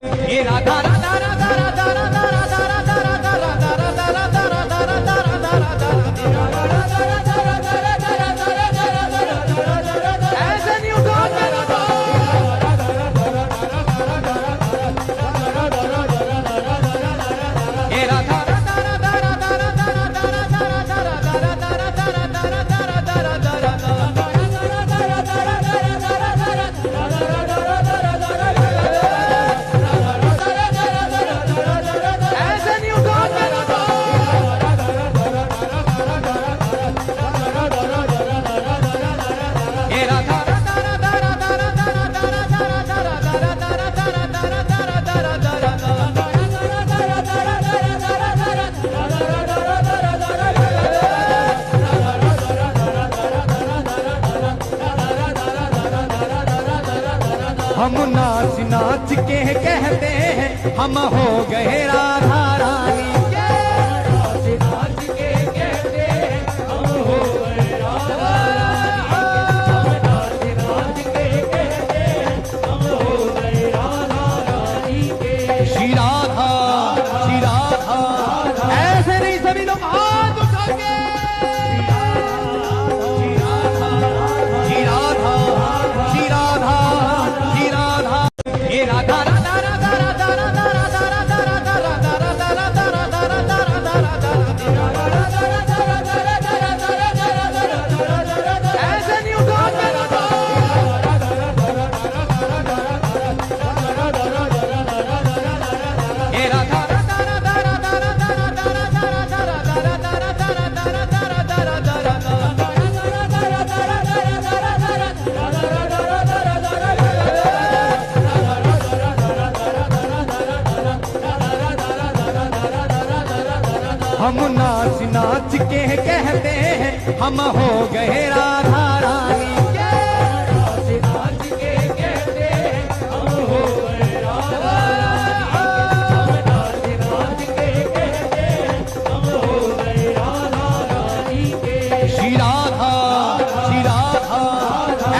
ये राधा राधा राधा राधा राधा राधा राधा राधा राधा राधा राधा राधा राधा ऐसे नहीं उठा ये राधा राधा राधा राधा राधा राधा राधा राधा राधा राधा हम नाच नाच के कहते हैं हम हो गए राधा रानी के। नाच नाच के कहते हैं हम हो गए राधा रानी। नाच नाच के कहते हैं हम हो गए राधा रानी के। श्री राधा ऐसे नहीं सभी लोग हाथ उठा के श्री राधा ये राधा राधा राधा राधा राधा राधा राधा राधा राधा राधा राधा राधा राधा ऐसे नहीं उठा ये राधा राधा राधा राधा राधा राधा हम नाच नाच के कहते हैं हम हो गए राधा रानी के। नाच नाच के कहते हैं हम हो गए राधा रानी। नाच नाच के कहते हैं हम हो गए राधा रानी के। श्री राधा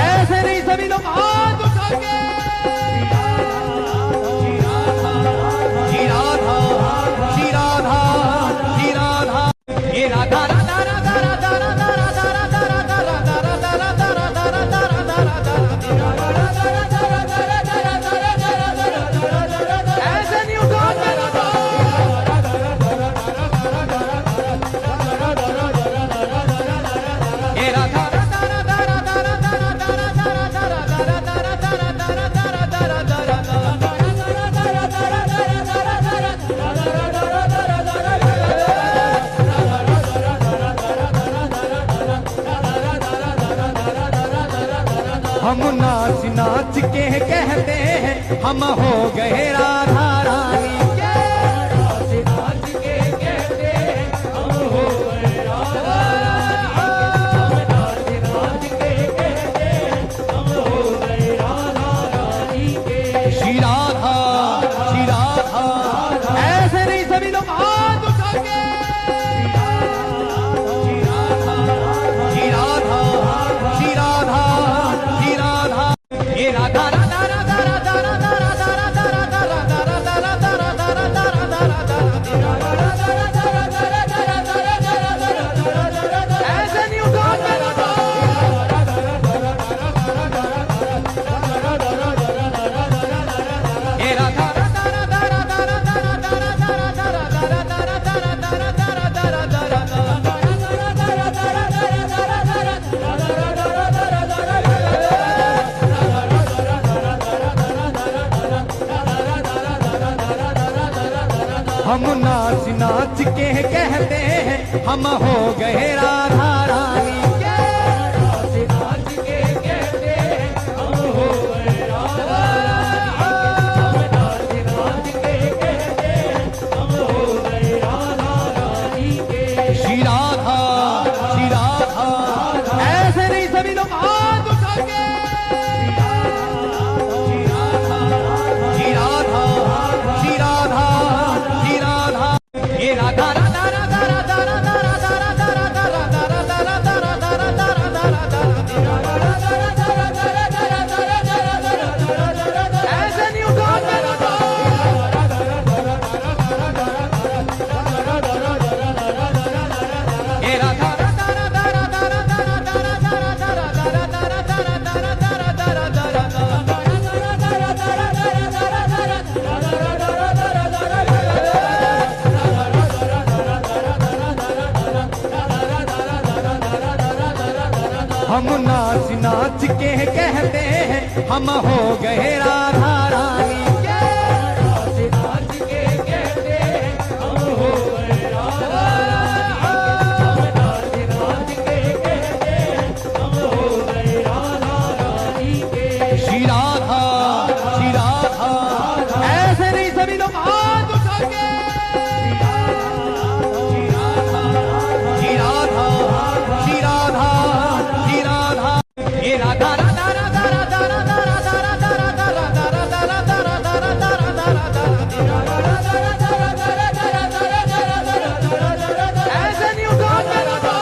ऐसे नहीं सभी लोग हाथ उठा के ये राधा राधा राधा राधा राधा राधा राधा राधा राधा राधा राधा ऐसे नहीं उठा ये राधा राधा राधा राधा राधा राधा हम नाच नाच के कहते हैं हम हो गए राधा रानी के। नाच नाच के कहते हैं हम हो गए राधा रानी। नाच नाच के कहते हैं हम हो गए राधा रानी के। श्री राधा ऐसे नहीं सभी लोग हाथ उठा के ये राधा राधा राधा राधा राधा राधा राधा राधा राधा राधा राधा राधा ऐसे नहीं उठा ये राधा राधा राधा राधा राधा राधा हम नाच नाच के कहते हैं हम हो गए राधा रानी के। नाच नाच के कहते हैं हम हो गए राधा रानी। नाच नाच के कहते हैं हम हो गए राधा रानी के। श्री राधा ऐसे नहीं सभी लोग हाथ उठा के ये राधा राधा राधा राधा राधा राधा राधा राधा राधा राधा के कहते हैं हम हो गए राधा रानी के। नाच नाच के कहते हैं हम हो गए राधा रानी, नाच नाच के कहते हैं हम हो गए राधा रानी के। श्री राधा ऐसे नहीं सभी लोग हाथ उठा के। श्री राधा ये राधा राधा राधा राधा राधा राधा राधा राधा राधा राधा राधा राधा राधा राधा ऐसे नहीं उठा के राधा।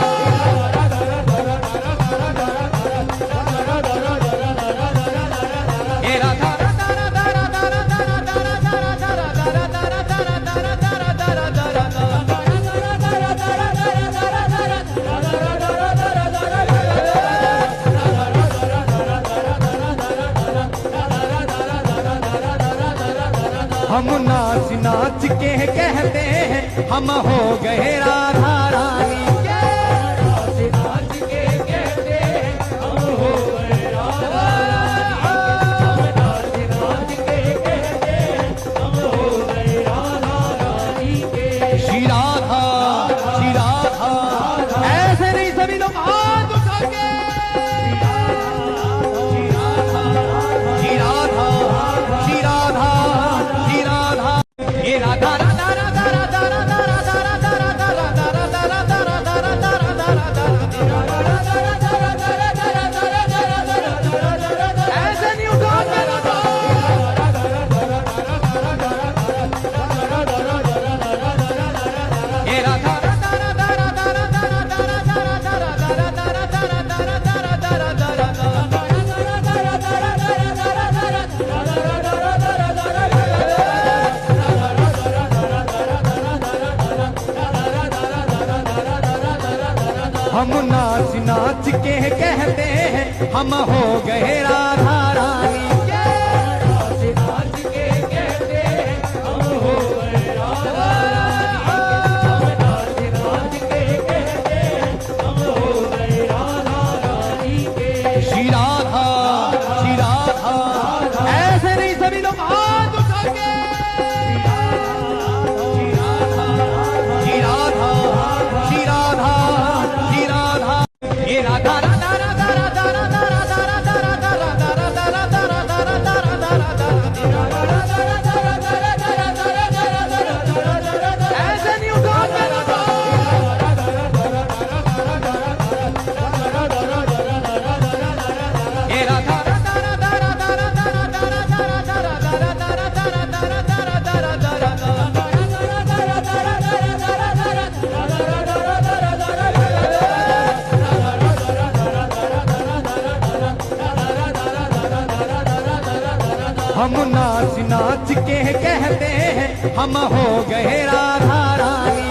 ये राधा राधा राधा राधा राधा राधा राधा राधा राधा राधा राधा राधा राधा हम नाच नाच के कहते हैं हम हो गए राधा रानी के। नाच नाच के कहते हैं हम हो गए राधा रानी, नाच नाच के कहते हैं हम हो गए राधा रानी के। श्री राधा ऐसे नहीं सभी लोग हाथ उठा के। ये राधा राधा राधा राधा राधा राधा राधा राधा राधा राधा राधा राधा राधा राधा ऐसे नहीं उठा के राधा। ये राधा राधा राधा राधा राधा राधा राधा राधा राधा राधा राधा राधा हम नाच नाच के कहते हैं हम हो गए राधा रानी के। नाच नाच के कहते हैं हम हो गए राधा रानी, नाच नाच के कहते हैं हम हो गए राधा रानी के। श्री राधा ऐसे नहीं सभी लोग हाथ उठा के। ये राधा राधा राधा राधा राधा राधा राधा राधा राधा राधा राधा राधा राधा राधा ऐसे नहीं उठा के राधा। ये राधा राधा राधा राधा राधा राधा राधा राधा राधा राधा राधा राधा हम नाच नाच के कहते हैं हम हो गए राधा रानी